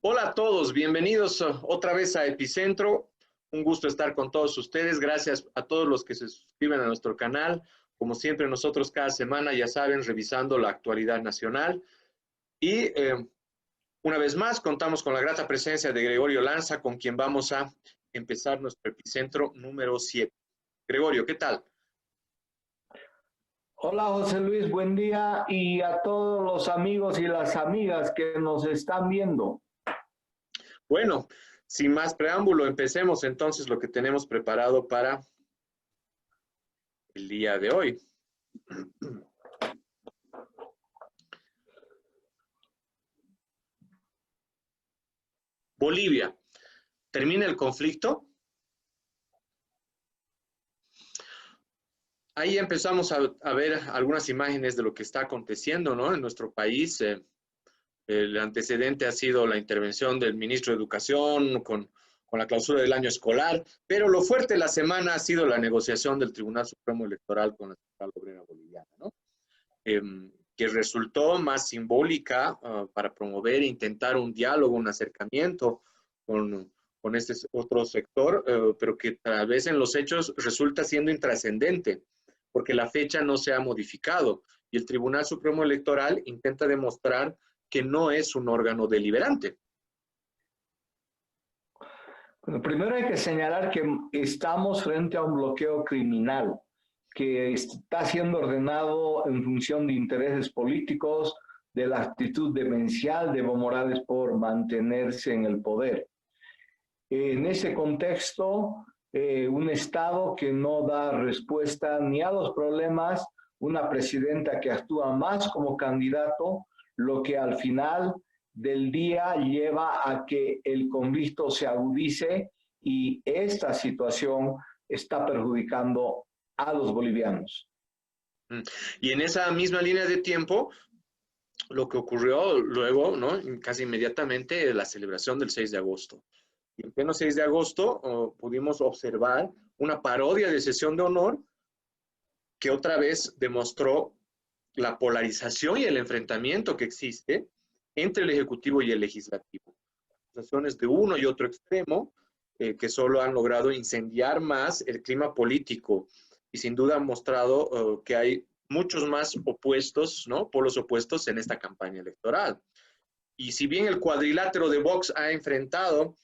Hola a todos, bienvenidos otra vez a Epicentro. Un gusto estar con todos ustedes. Gracias a todos los que se suscriben a nuestro canal. Como siempre, nosotros cada semana, ya saben, revisando la actualidad nacional. Y una vez más, contamos con la grata presencia de Gregorio Lanza, con quien vamos a empezar nuestro Epicentro número 7. Gregorio, ¿qué tal? Hola José Luis, buen día y a todos los amigos y las amigas que nos están viendo. Bueno, sin más preámbulo, empecemos entonces lo que tenemos preparado para el día de hoy. Bolivia, ¿termina el conflicto? Ahí empezamos a ver algunas imágenes de lo que está aconteciendo, ¿no? En nuestro país. El antecedente ha sido la intervención del ministro de Educación con la clausura del año escolar, pero lo fuerte de la semana ha sido la negociación del Tribunal Supremo Electoral con la Central Obrera Boliviana, ¿no? Que resultó más simbólica para promover e intentar un diálogo, un acercamiento con este otro sector, pero que tal vez en los hechos resulta siendo intrascendente, porque la fecha no se ha modificado y el Tribunal Supremo Electoral intenta demostrar que no es un órgano deliberante. Bueno, primero hay que señalar que estamos frente a un bloqueo criminal que está siendo ordenado en función de intereses políticos, de la actitud demencial de Evo Morales por mantenerse en el poder. En ese contexto, un Estado que no da respuesta ni a los problemas, una presidenta que actúa más como candidato, lo que al final del día lleva a que el conflicto se agudice y esta situación está perjudicando a los bolivianos. Y en esa misma línea de tiempo, lo que ocurrió luego, ¿no? Casi inmediatamente, la celebración del 6 de agosto. Y en pleno 6 de agosto pudimos observar una parodia de sesión de honor que otra vez demostró la polarización y el enfrentamiento que existe entre el Ejecutivo y el Legislativo. Acusaciones de uno y otro extremo que solo han logrado incendiar más el clima político y sin duda han mostrado que hay muchos más opuestos, ¿no? Polos opuestos en esta campaña electoral. Y si bien el cuadrilátero de Vox ha enfrentado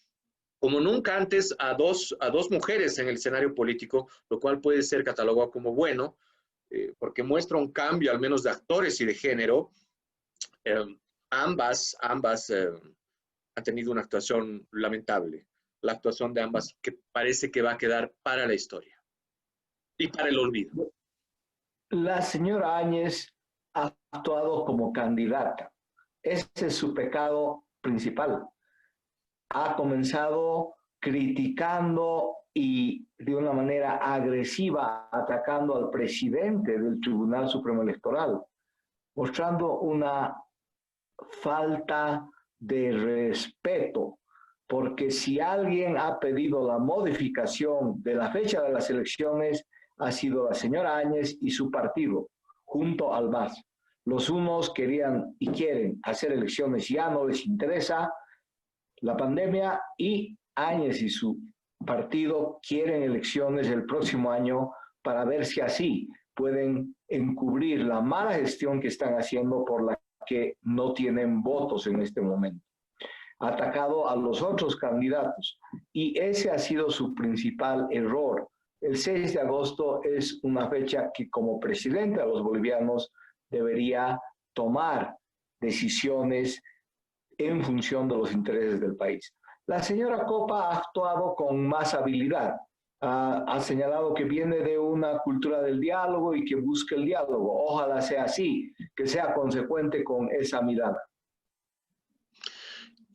como nunca antes a dos mujeres en el escenario político, lo cual puede ser catalogado como bueno, porque muestra un cambio al menos de actores y de género. Eh, ambas han tenido una actuación lamentable. La actuación de ambas que parece que va a quedar para la historia y para el olvido. La señora Áñez ha actuado como candidata. Ese es su pecado principal. Ha comenzado criticando y de una manera agresiva atacando al presidente del Tribunal Supremo Electoral, mostrando una falta de respeto, porque si alguien ha pedido la modificación de la fecha de las elecciones, ha sido la señora Áñez y su partido, junto al MAS. Los unos querían y quieren hacer elecciones, ya no les interesa la pandemia y Áñez y su partido quieren elecciones el próximo año para ver si así pueden encubrir la mala gestión que están haciendo por la que no tienen votos en este momento. Ha atacado a los otros candidatos y ese ha sido su principal error. El 6 de agosto es una fecha que como presidente de los bolivianos debería tomar decisiones en función de los intereses del país. La señora Copa ha actuado con más habilidad. Ha señalado que viene de una cultura del diálogo y que busca el diálogo. Ojalá sea así, que sea consecuente con esa mirada.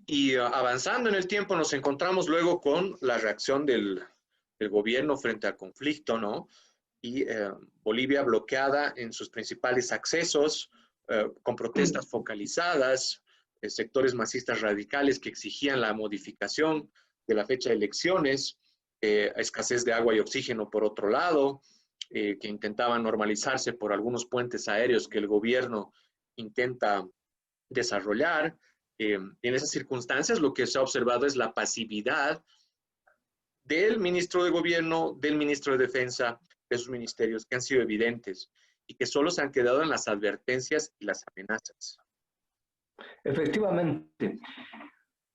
Y avanzando en el tiempo nos encontramos luego con la reacción del gobierno frente al conflicto, ¿no? Y Bolivia bloqueada en sus principales accesos, con protestas focalizadas, sectores masistas radicales que exigían la modificación de la fecha de elecciones, escasez de agua y oxígeno por otro lado, que intentaban normalizarse por algunos puentes aéreos que el gobierno intenta desarrollar, En esas circunstancias lo que se ha observado es la pasividad del ministro de Gobierno, del ministro de Defensa, de sus ministerios, que han sido evidentes y que solo se han quedado en las advertencias y las amenazas. Efectivamente.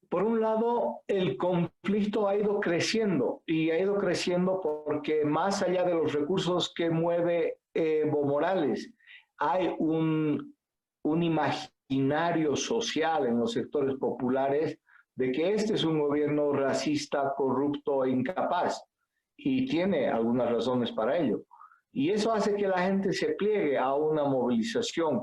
Por un lado, el conflicto ha ido creciendo y ha ido creciendo porque más allá de los recursos que mueve Evo Morales, hay un imaginario social en los sectores populares de que este es un gobierno racista, corrupto e incapaz, y tiene algunas razones para ello. Y eso hace que la gente se pliegue a una movilización,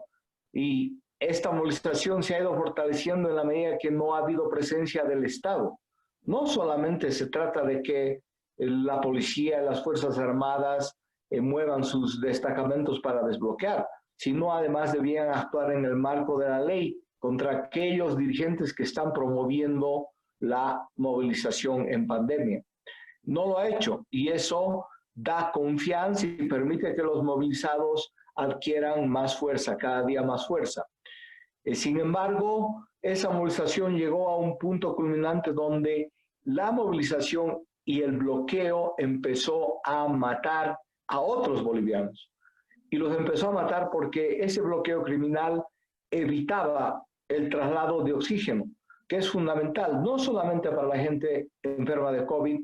y esta movilización se ha ido fortaleciendo en la medida que no ha habido presencia del Estado. No solamente se trata de que la policía y las Fuerzas Armadas muevan sus destacamentos para desbloquear, sino además debían actuar en el marco de la ley contra aquellos dirigentes que están promoviendo la movilización en pandemia. No lo ha hecho, y eso da confianza y permite que los movilizados adquieran más fuerza, cada día más fuerza. Sin embargo, esa movilización llegó a un punto culminante donde la movilización y el bloqueo empezó a matar a otros bolivianos. Y los empezó a matar porque ese bloqueo criminal evitaba el traslado de oxígeno, que es fundamental, no solamente para la gente enferma de COVID,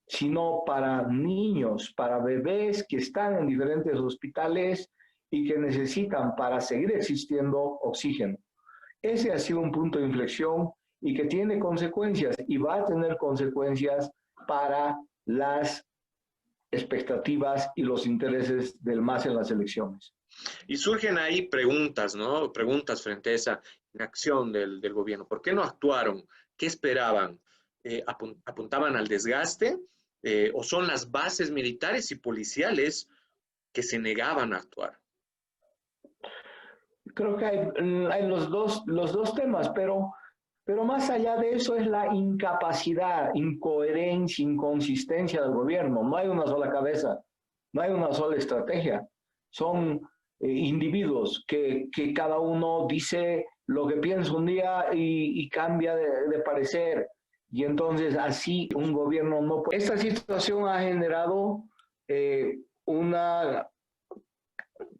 sino para niños, para bebés que están en diferentes hospitales y que necesitan para seguir existiendo oxígeno. Ese ha sido un punto de inflexión y que tiene consecuencias y va a tener consecuencias para las expectativas y los intereses del MAS en las elecciones. Y surgen ahí preguntas, ¿no? Preguntas frente a esa inacción del gobierno. ¿Por qué no actuaron? ¿Qué esperaban? ¿Apuntaban al desgaste? ¿O son las bases militares y policiales que se negaban a actuar? Creo que hay los dos temas, pero más allá de eso es la incapacidad, incoherencia, inconsistencia del gobierno. No hay una sola cabeza, no hay una sola estrategia. Son individuos que cada uno dice lo que piensa un día y cambia de parecer. Y entonces así un gobierno no puede. Esta situación ha generado una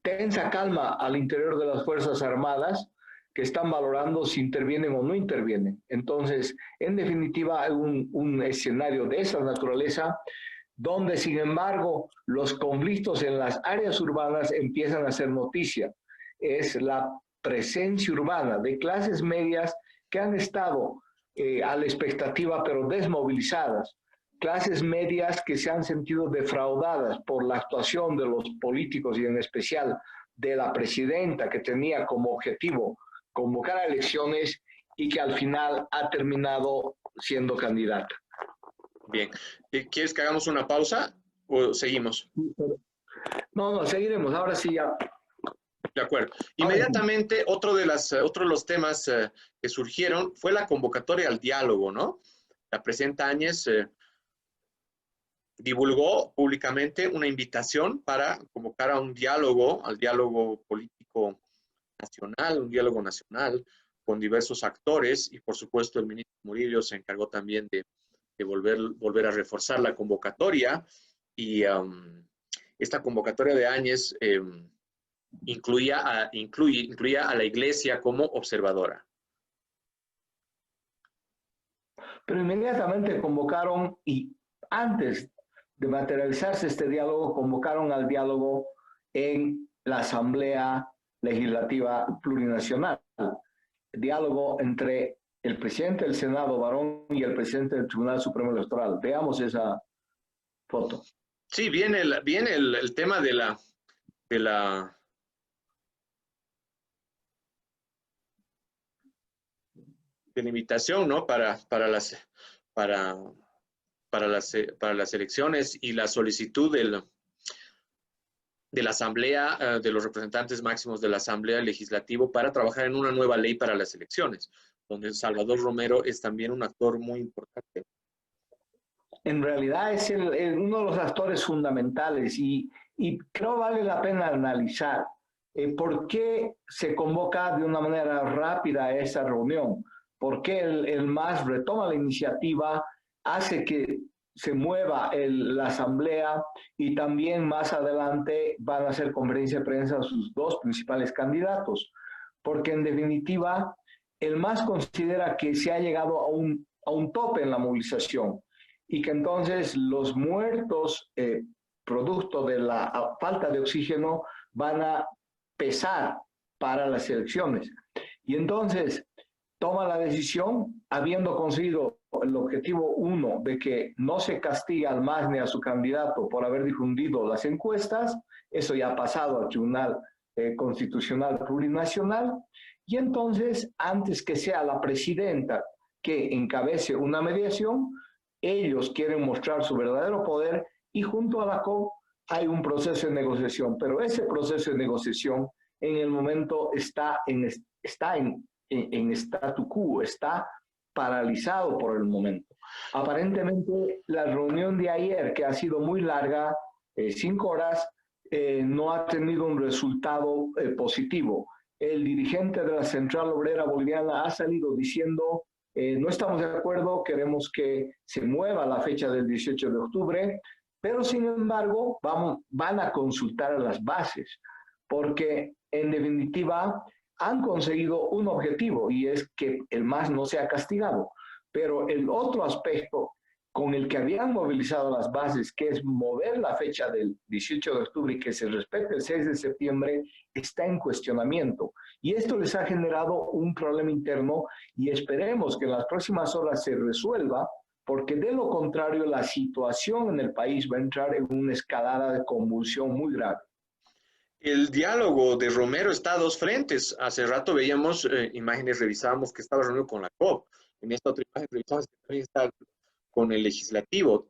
tensa calma al interior de las Fuerzas Armadas, que están valorando si intervienen o no intervienen. Entonces, en definitiva, hay un escenario de esa naturaleza donde, sin embargo, los conflictos en las áreas urbanas empiezan a ser noticia. Es la presencia urbana de clases medias que han estado a la expectativa, pero desmovilizadas. Clases medias que se han sentido defraudadas por la actuación de los políticos y en especial de la presidenta, que tenía como objetivo convocar a elecciones y que al final ha terminado siendo candidata. Bien. ¿Quieres que hagamos una pausa o seguimos? No, seguiremos. Ahora sí ya. De acuerdo. Inmediatamente, otro de los temas que surgieron fue la convocatoria al diálogo, ¿no? La presidenta Áñez divulgó públicamente una invitación para convocar a un diálogo, al diálogo político nacional, un diálogo nacional con diversos actores, y por supuesto el ministro Murillo se encargó también de volver a reforzar la convocatoria, y esta convocatoria de Áñez incluía a la Iglesia como observadora. Pero inmediatamente convocaron, y antes de materializarse este diálogo, convocaron al diálogo en la Asamblea Legislativa Plurinacional. Diálogo entre el presidente del Senado, Barón, y el presidente del Tribunal Supremo Electoral. Veamos esa foto. Sí, viene el tema de la invitación, ¿no? Para las elecciones, y la solicitud de la Asamblea, de los representantes máximos de la Asamblea Legislativa, para trabajar en una nueva ley para las elecciones, donde Salvador Romero es también un actor muy importante. En realidad es uno de los actores fundamentales, y creo vale la pena analizar por qué se convoca de una manera rápida a esa reunión. por qué el MAS retoma la iniciativa, hace que se mueva la asamblea y también más adelante van a hacer conferencia de prensa a sus dos principales candidatos, porque en definitiva el MAS considera que se ha llegado a un tope en la movilización y que entonces los muertos producto de la falta de oxígeno van a pesar para las elecciones. Y entonces toma la decisión, habiendo conseguido el objetivo 1 de que no se castiga al MAS ni a su candidato por haber difundido las encuestas, eso ya ha pasado al Tribunal Constitucional Plurinacional, y entonces, antes que sea la presidenta que encabece una mediación, ellos quieren mostrar su verdadero poder y junto a la COP hay un proceso de negociación, pero ese proceso de negociación en el momento está en statu quo, está paralizado por el momento. Aparentemente, la reunión de ayer, que ha sido muy larga, 5 horas, no ha tenido un resultado positivo. El dirigente de la Central Obrera Boliviana ha salido diciendo, no estamos de acuerdo, queremos que se mueva la fecha del 18 de octubre, pero sin embargo van a consultar a las bases, porque en definitiva han conseguido un objetivo y es que el MAS no sea castigado. Pero el otro aspecto con el que habían movilizado las bases, que es mover la fecha del 18 de octubre y que se respete el 6 de septiembre, está en cuestionamiento. Y esto les ha generado un problema interno y esperemos que en las próximas horas se resuelva, porque de lo contrario la situación en el país va a entrar en una escalada de convulsión muy grave. El diálogo de Romero está a dos frentes. Hace rato veíamos imágenes, revisábamos que estaba reunido con la COP. En esta otra imagen revisamos que también está con el legislativo,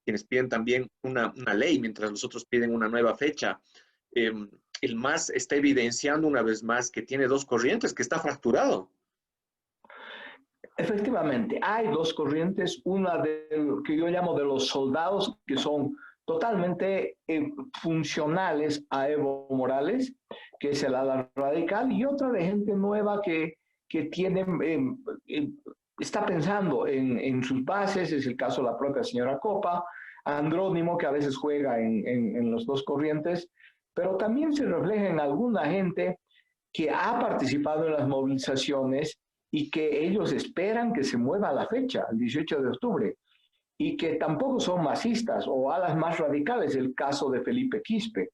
quienes piden también una ley, mientras los otros piden una nueva fecha. El MAS está evidenciando una vez más que tiene dos corrientes, que está fracturado. Efectivamente, hay dos corrientes, una que yo llamo de los soldados, que son totalmente funcionales a Evo Morales, que es el ala radical, y otra de gente nueva que tiene, está pensando en sus bases, es el caso de la propia señora Copa, Andrónimo, que a veces juega en las dos corrientes, pero también se refleja en alguna gente que ha participado en las movilizaciones y que ellos esperan que se mueva la fecha, el 18 de octubre, y que tampoco son masistas o alas más radicales, el caso de Felipe Quispe.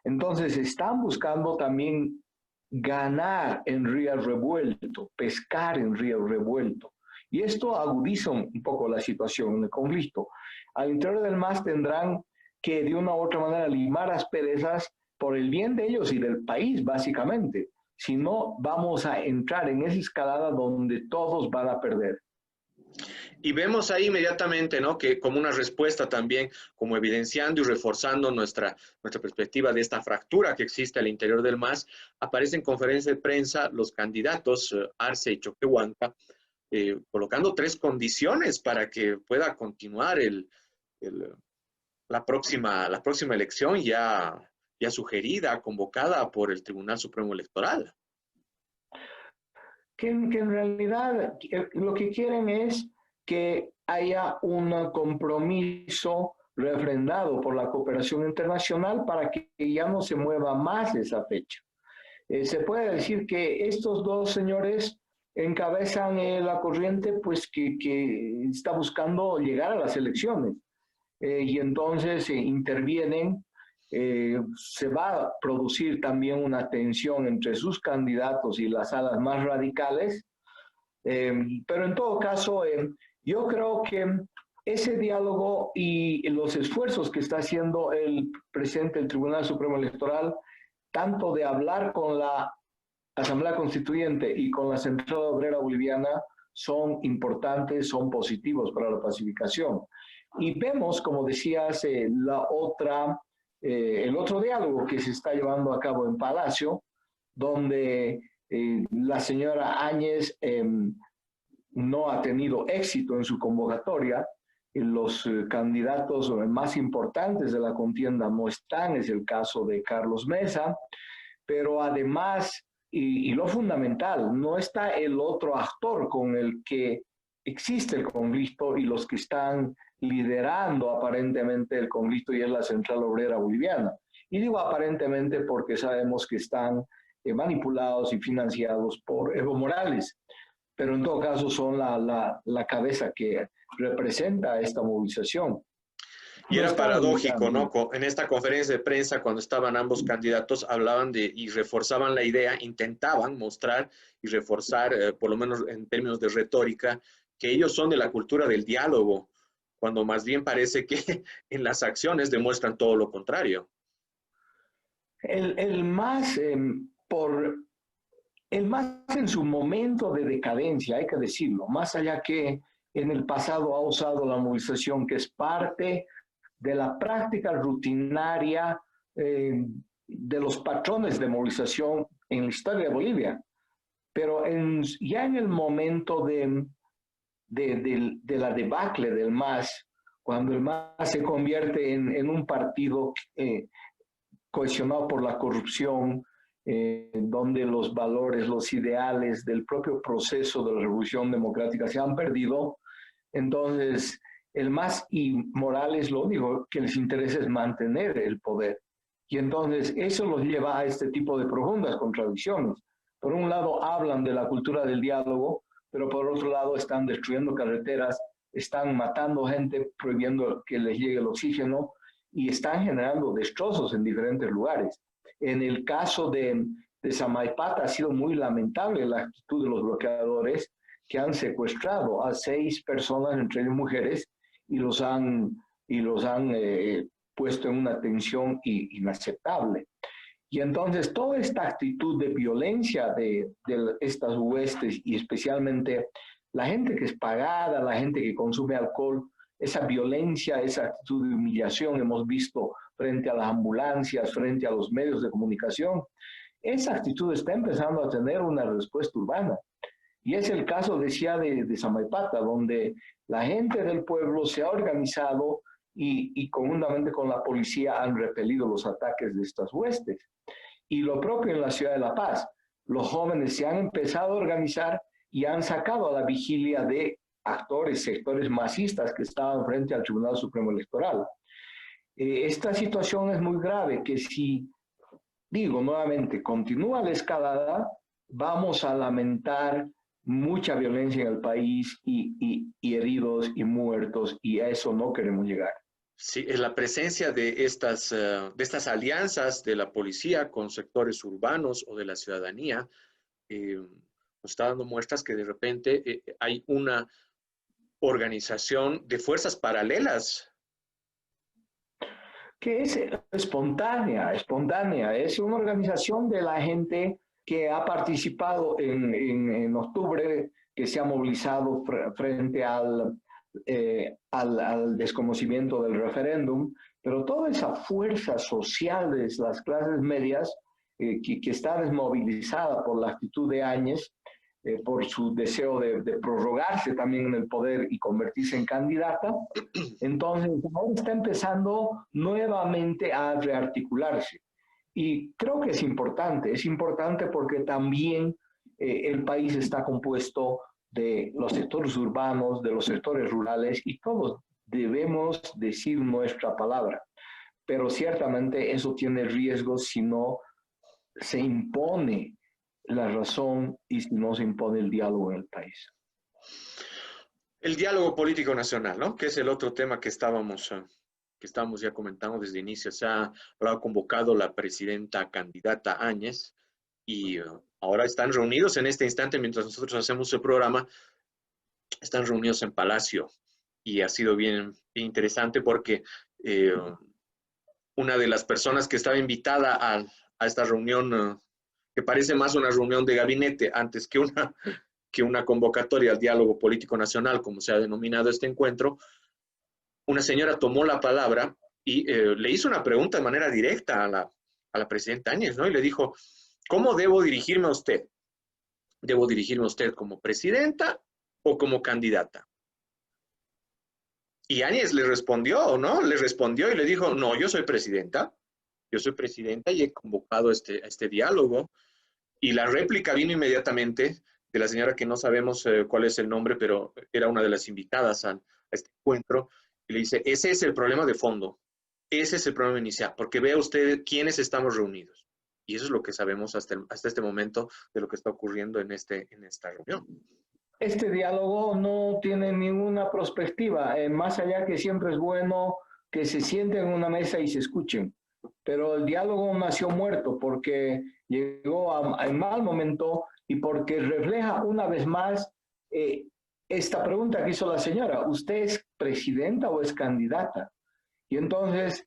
Entonces están buscando también ganar en río revuelto, pescar en río revuelto. Y esto agudiza un poco la situación en el conflicto. Al interior del MAS tendrán que de una u otra manera limar asperezas por el bien de ellos y del país, básicamente. Si no, vamos a entrar en esa escalada donde todos van a perder. Y vemos ahí inmediatamente, ¿no? Que como una respuesta también, como evidenciando y reforzando nuestra perspectiva de esta fractura que existe al interior del MAS, aparecen en conferencia de prensa los candidatos Arce y Choquehuanca, colocando 3 condiciones para que pueda continuar la próxima elección ya sugerida, convocada por el Tribunal Supremo Electoral. Que en realidad lo que quieren es que haya un compromiso refrendado por la cooperación internacional para que ya no se mueva más esa fecha. Se puede decir que estos dos señores encabezan la corriente pues que está buscando llegar a las elecciones y entonces intervienen. Se va a producir también una tensión entre sus candidatos y las alas más radicales, pero en todo caso yo creo que ese diálogo y los esfuerzos que está haciendo el presidente del Tribunal Supremo Electoral, tanto de hablar con la Asamblea Constituyente y con la Central Obrera Boliviana, son importantes, son positivos para la pacificación. Y vemos, como decías, el otro diálogo que se está llevando a cabo en Palacio, donde la señora Áñez no ha tenido éxito en su convocatoria. Los candidatos más importantes de la contienda no están, es el caso de Carlos Mesa, pero además y lo fundamental, no está el otro actor con el que existe el conflicto y los que están liderando aparentemente el conflicto, y es la Central Obrera Boliviana. Y digo aparentemente porque sabemos que están manipulados y financiados por Evo Morales, pero en todo caso son la cabeza que representa esta movilización. Y No era están paradójico, liderando. ¿no? En esta conferencia de prensa, cuando estaban ambos candidatos, hablaban de y reforzaban la idea, intentaban mostrar y reforzar, por lo menos en términos de retórica, que ellos son de la cultura del diálogo, cuando más bien parece que en las acciones demuestran todo lo contrario. El más el más en su momento de decadencia, hay que decirlo, más allá que en el pasado ha usado la movilización, que es parte de la práctica rutinaria de los patrones de movilización en la historia de Bolivia. Pero ya en el momento de la debacle del MAS, cuando el MAS se convierte en un partido cohesionado por la corrupción, donde los valores, los ideales del propio proceso de la revolución democrática se han perdido, entonces el MAS y Morales lo único que les interesa es mantener el poder. Y entonces eso los lleva a este tipo de profundas contradicciones. Por un lado hablan de la cultura del diálogo, pero por otro lado están destruyendo carreteras, están matando gente, prohibiendo que les llegue el oxígeno, y están generando destrozos en diferentes lugares. En el caso de Samaipata ha sido muy lamentable la actitud de los bloqueadores, que han secuestrado a 6 personas, entre ellas mujeres, y los han puesto en una tensión inaceptable. Y entonces toda esta actitud de violencia de estas huestes, y especialmente la gente que es pagada, la gente que consume alcohol, esa violencia, esa actitud de humillación hemos visto frente a las ambulancias, frente a los medios de comunicación, esa actitud está empezando a tener una respuesta urbana. Y es el caso, decía, de Samaipata, donde la gente del pueblo se ha organizado y conjuntamente con la policía han repelido los ataques de estas huestes. Y lo propio en la ciudad de La Paz, los jóvenes se han empezado a organizar y han sacado a la vigilia de actores, sectores masistas que estaban frente al Tribunal Supremo Electoral. Esta situación es muy grave, que si, digo nuevamente, continúa la escalada, vamos a lamentar mucha violencia en el país y heridos y muertos, y a eso no queremos llegar. Sí, la presencia de estas alianzas de la policía con sectores urbanos o de la ciudadanía nos está dando muestras que de repente hay una organización de fuerzas paralelas. Que es espontánea, es una organización de la gente que ha participado en octubre, que se ha movilizado frente al desconocimiento del referéndum, pero toda esa fuerza social de las clases medias que está desmovilizada por la actitud de Áñez, por su deseo de prorrogarse también en el poder y convertirse en candidata, entonces ahora está empezando nuevamente a rearticularse. Y creo que es importante porque también el país está compuesto de los sectores urbanos, de los sectores rurales, y todos debemos decir nuestra palabra. Pero ciertamente eso tiene riesgos si no se impone la razón y si no se impone el diálogo en el país. El diálogo político nacional, ¿no? Que es el otro tema que estábamos ya comentando desde el inicio. Se ha convocado la presidenta candidata Áñez y ahora están reunidos en este instante, mientras nosotros hacemos el programa, están reunidos en Palacio. Y ha sido bien interesante porque una de las personas que estaba invitada a esta reunión, que parece más una reunión de gabinete antes que una convocatoria al diálogo político nacional, como se ha denominado este encuentro, una señora tomó la palabra y le hizo una pregunta de manera directa a la presidenta Áñez, ¿no? Y le dijo, ¿cómo debo dirigirme a usted? ¿Debo dirigirme a usted como presidenta o como candidata? Y Áñez le respondió, ¿no? Le respondió y le dijo, no, yo soy presidenta y he convocado este diálogo. Y la réplica vino inmediatamente de la señora que no sabemos cuál es el nombre, pero era una de las invitadas a este encuentro, y le dice, ese es el problema de fondo, ese es el problema inicial, porque vea usted quiénes estamos reunidos. Y eso es lo que sabemos hasta este momento de lo que está ocurriendo en esta reunión. Este diálogo no tiene ninguna perspectiva, más allá que siempre es bueno que se sienten en una mesa y se escuchen. Pero el diálogo nació muerto porque llegó a mal momento y porque refleja una vez más esta pregunta que hizo la señora, ¿usted es presidenta o es candidata? Y entonces,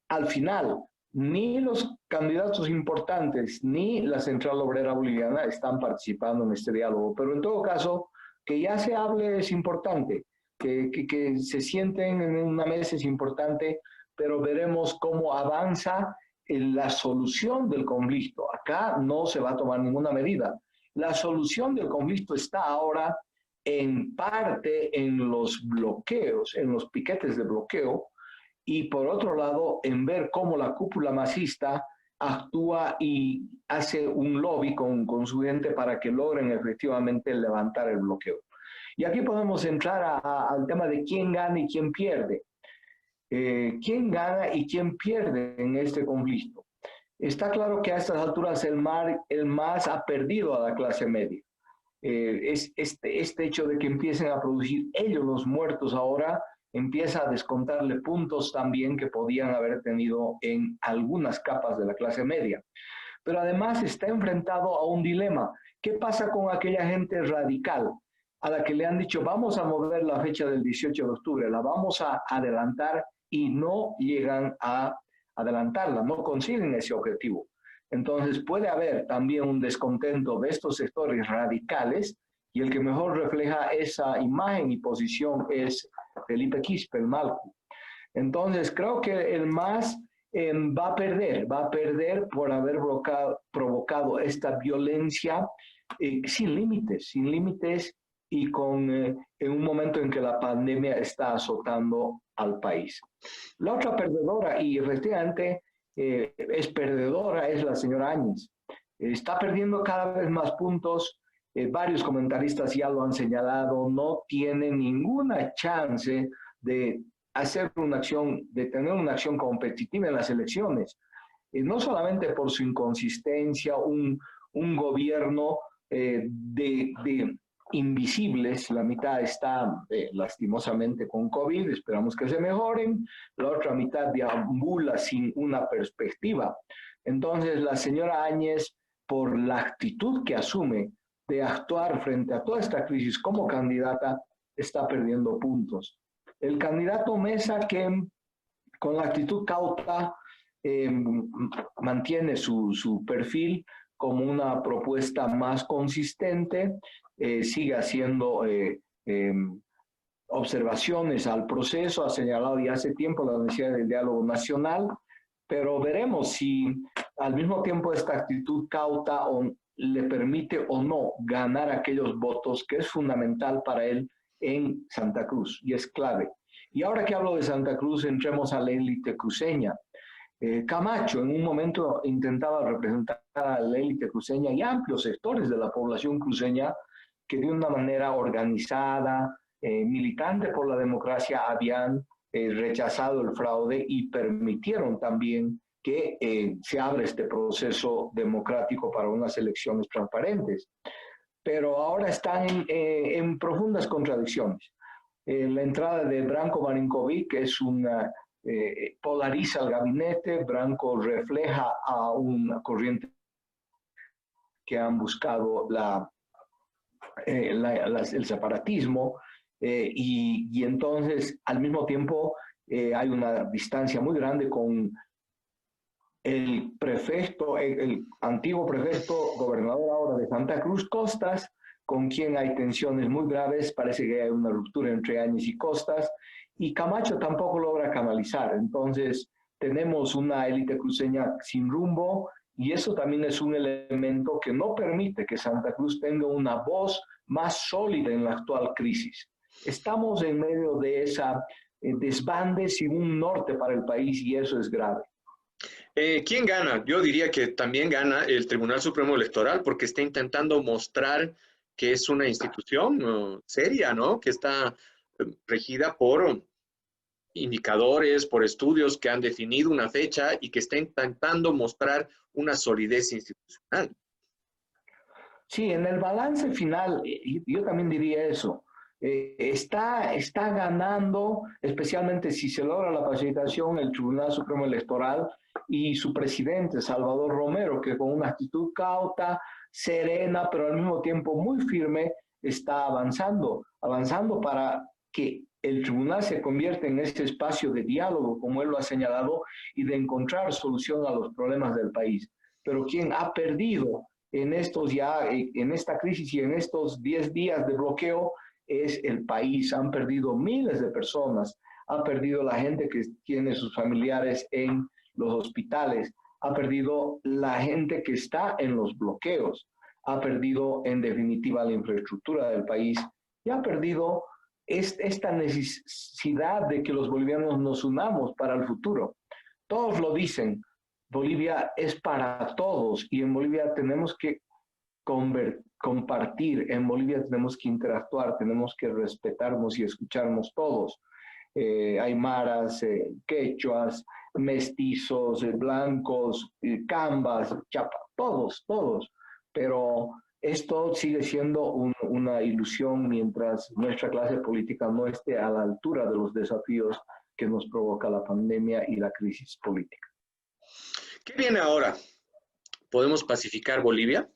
al final, ni los candidatos importantes ni la Central Obrera Boliviana están participando en este diálogo. Pero en todo caso, que ya se hable es importante, que se sienten en una mesa es importante, pero veremos cómo avanza la solución del conflicto. Acá no se va a tomar ninguna medida. La solución del conflicto está ahora en parte en los bloqueos, en los piquetes de bloqueo, y por otro lado, en ver cómo la cúpula masista actúa y hace un lobby con su gente para que logren efectivamente levantar el bloqueo. Y aquí podemos entrar al tema de quién gana y quién pierde. ¿Quién gana y quién pierde en este conflicto? Está claro que a estas alturas el MAS ha perdido a la clase media. Este hecho de que empiecen a producir ellos los muertos ahora empieza a descontarle puntos también que podían haber tenido en algunas capas de la clase media. Pero además está enfrentado a un dilema. ¿Qué pasa con aquella gente radical a la que le han dicho vamos a mover la fecha del 18 de octubre, la vamos a adelantar y no llegan a adelantarla, no consiguen ese objetivo? Entonces puede haber también un descontento de estos sectores radicales y el que mejor refleja esa imagen y posición es Felipe Quispe, el Malcu. Entonces creo que el MAS va a perder por haber provocado esta violencia sin límites y en un momento en que la pandemia está azotando al país. La otra perdedora, y efectivamente es perdedora, es la señora Áñez. Está perdiendo cada vez más puntos. Varios comentaristas ya lo han señalado, no tiene ninguna chance de hacer una acción, de tener una acción competitiva en las elecciones. No solamente por su inconsistencia, un gobierno de invisibles, la mitad está lastimosamente con COVID, esperamos que se mejoren, la otra mitad deambula sin una perspectiva. Entonces la señora Áñez, por la actitud que asume de actuar frente a toda esta crisis como candidata, está perdiendo puntos. El candidato Mesa, que con la actitud cauta mantiene su perfil como una propuesta más consistente, sigue haciendo observaciones al proceso, ha señalado ya hace tiempo la necesidad del diálogo nacional, pero veremos si al mismo tiempo esta actitud cauta le permite o no ganar aquellos votos que es fundamental para él en Santa Cruz y es clave. Y ahora que hablo de Santa Cruz, entremos a la élite cruceña. Camacho en un momento intentaba representar a la élite cruceña y amplios sectores de la población cruceña que de una manera organizada, militante por la democracia, habían rechazado el fraude y permitieron también que se abra este proceso democrático para unas elecciones transparentes. Pero ahora están en profundas contradicciones. La entrada de Branko Marinkovic es una polariza el gabinete. Branko refleja a una corriente que han buscado el separatismo y entonces al mismo tiempo hay una distancia muy grande con el prefecto, el antiguo prefecto, gobernador ahora de Santa Cruz, Costas, con quien hay tensiones muy graves, parece que hay una ruptura entre Áñez y Costas, y Camacho tampoco logra canalizar. Entonces tenemos una élite cruceña sin rumbo, y eso también es un elemento que no permite que Santa Cruz tenga una voz más sólida en la actual crisis. Estamos en medio de esa desbande sin un norte para el país, y eso es grave. ¿Quién gana? Yo diría que también gana el Tribunal Supremo Electoral porque está intentando mostrar que es una institución seria, ¿no? Que está regida por indicadores, por estudios que han definido una fecha y que está intentando mostrar una solidez institucional. Sí, en el balance final, yo también diría eso. Está ganando, especialmente si se logra la pacificación, el Tribunal Supremo Electoral y su presidente, Salvador Romero, que con una actitud cauta, serena, pero al mismo tiempo muy firme, está avanzando para que el tribunal se convierta en ese espacio de diálogo, como él lo ha señalado, y de encontrar solución a los problemas del país. Pero quien ha perdido en esta crisis y en estos 10 días de bloqueo es el país. Han perdido miles de personas, ha perdido la gente que tiene sus familiares en los hospitales, ha perdido la gente que está en los bloqueos, ha perdido en definitiva la infraestructura del país y ha perdido esta necesidad de que los bolivianos nos unamos para el futuro. Todos lo dicen, Bolivia es para todos y en Bolivia tenemos que compartir, en Bolivia tenemos que interactuar, tenemos que respetarnos y escucharnos todos. Aymaras, quechuas, mestizos, blancos, cambas, chapa, todos. Pero esto sigue siendo una ilusión mientras nuestra clase política no esté a la altura de los desafíos que nos provoca la pandemia y la crisis política. ¿Qué viene ahora? ¿Podemos pacificar Bolivia?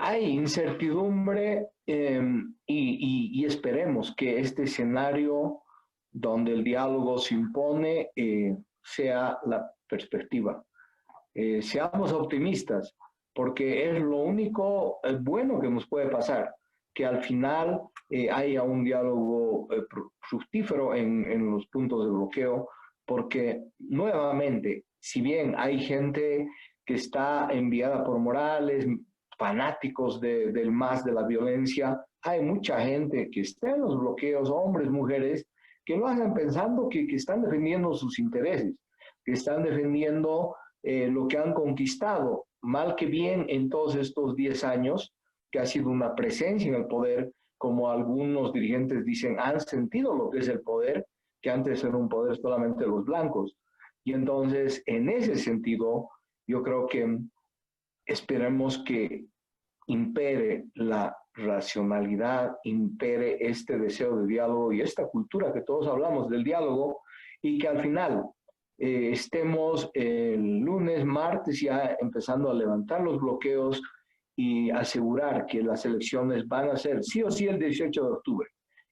Hay incertidumbre y esperemos que este escenario donde el diálogo se impone sea la perspectiva. Seamos optimistas, porque es lo único bueno que nos puede pasar, que al final haya un diálogo fructífero en los puntos de bloqueo, porque nuevamente, si bien hay gente que está enviada por Morales, fanáticos del más de la violencia, hay mucha gente que está en los bloqueos, hombres, mujeres, que lo hacen pensando que están defendiendo sus intereses, que están defendiendo lo que han conquistado, mal que bien en todos estos 10 años, que ha sido una presencia en el poder, como algunos dirigentes dicen, han sentido lo que es el poder, que antes era un poder solamente de los blancos. Y entonces, en ese sentido, yo creo que esperemos que impere la racionalidad, impere este deseo de diálogo y esta cultura que todos hablamos del diálogo y que al final estemos el lunes, martes ya empezando a levantar los bloqueos y asegurar que las elecciones van a ser sí o sí el 18 de octubre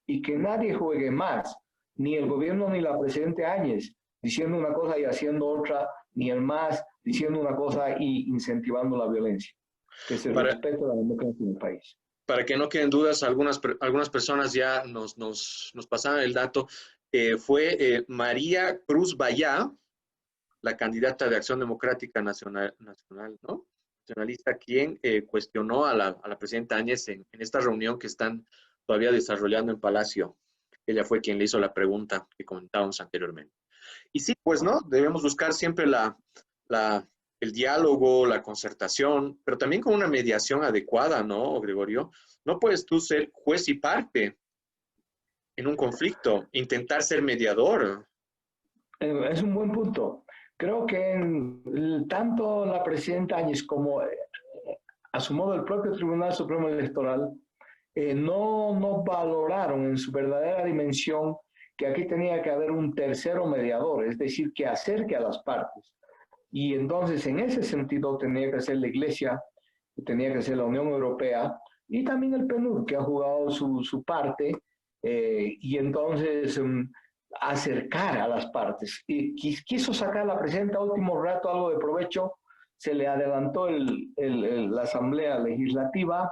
y que nadie juegue más, ni el gobierno ni la presidenta Áñez diciendo una cosa y haciendo otra, ni el MAS diciendo una cosa y incentivando la violencia, que se respete la democracia en el país. Para que no queden dudas, algunas personas ya nos pasaron el dato. Fue María Cruz Bayá, la candidata de Acción Democrática Nacional, ¿no? Nacionalista, quien cuestionó a la presidenta Áñez en esta reunión que están todavía desarrollando en Palacio. Ella fue quien le hizo la pregunta que comentábamos anteriormente. Y sí, pues, ¿no? Debemos buscar siempre el diálogo, la concertación, pero también con una mediación adecuada, ¿no, Gregorio? No puedes tú ser juez y parte en un conflicto, intentar ser mediador. Es un buen punto. Creo que tanto la presidenta Áñez como a su modo el propio Tribunal Supremo Electoral no valoraron en su verdadera dimensión que aquí tenía que haber un tercero mediador, es decir, que acerque a las partes. Y entonces, en ese sentido, tenía que ser la Iglesia, tenía que ser la Unión Europea y también el PNUD, que ha jugado su parte, y entonces acercar a las partes. Y quiso sacar a la presidenta a último rato algo de provecho, se le adelantó la Asamblea Legislativa,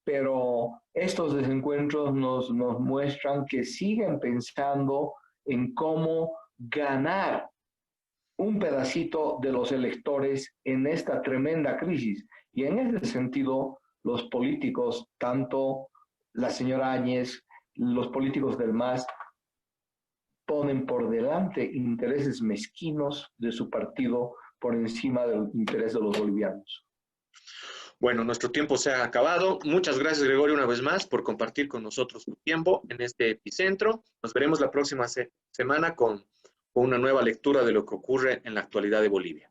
pero estos desencuentros nos muestran que siguen pensando en cómo ganar un pedacito de los electores en esta tremenda crisis. Y en ese sentido, los políticos, tanto la señora Áñez, los políticos del MAS, ponen por delante intereses mezquinos de su partido por encima del interés de los bolivianos. Bueno, nuestro tiempo se ha acabado. Muchas gracias, Gregorio, una vez más por compartir con nosotros tu tiempo en este epicentro. Nos veremos la próxima semana con una nueva lectura de lo que ocurre en la actualidad de Bolivia.